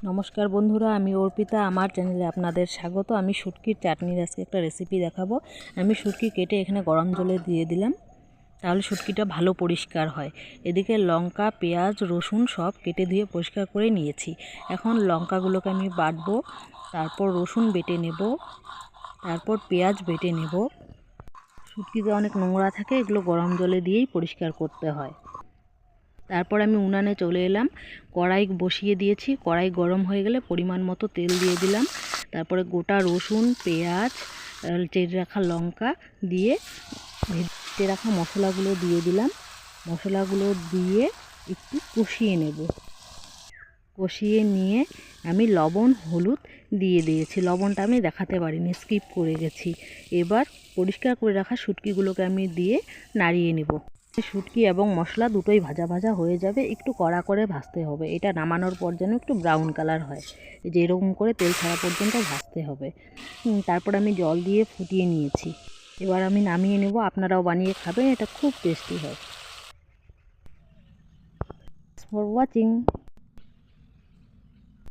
নমস্কার বন্ধুরা, আমি অর্পিতা। আমার চ্যানেলে আপনাদের স্বাগত। আমি শুটকির চাটনির আজকে একটা রেসিপি দেখাবো। আমি শুটকি কেটে এখানে গরম জলে দিয়ে দিলাম, তাহলে শুটকিটা ভালো পরিষ্কার হয়। এদিকে লঙ্কা, পেঁয়াজ, রসুন সব কেটে ধুয়ে পরিষ্কার করে নিয়েছি। এখন লঙ্কাগুলোকে আমি বাটবো, তারপর রসুন বেটে নেব, তারপর পেঁয়াজ বেটে নেব। শুটকিতে অনেক নোংরা থাকে, এগুলো গরম জলে দিয়েই পরিষ্কার করতে হয়। তারপর আমি উনানে চলে এলাম, কড়াই বসিয়ে দিয়েছি। কড়াই গরম হয়ে গেলে পরিমাণ মতো তেল দিয়ে দিলাম। তারপরে গোটা রসুন, পেঁয়াজ, চেড়ে রাখা লঙ্কা দিয়ে ভেজে রাখা মশলাগুলো দিয়ে দিলাম। মশলাগুলো দিয়ে একটু কষিয়ে নেব। কষিয়ে নিয়ে আমি লবণ, হলুদ দিয়ে দিয়েছি। লবণটা আমি দেখাতে পারিনি, স্কিপ করে গেছি। এবার পরিষ্কার করে রাখা শুটকিগুলোকে আমি দিয়ে নাড়িয়ে নেব। শুটকি এবং মশলা দুটোই ভাজা ভাজা হয়ে যাবে, একটু কড়া করে ভাজতে হবে। এটা নামানোর পর যেন একটু ব্রাউন কালার হয়, যে এরকম করে তেল ছাড়া পর্যন্ত ভাজতে হবে। তারপর আমি জল দিয়ে ফুটিয়ে নিয়েছি। এবার আমি নামিয়ে নেব। আপনারাও বানিয়ে খাবেন, এটা খুব টেস্টি হয়। Thanks for watching.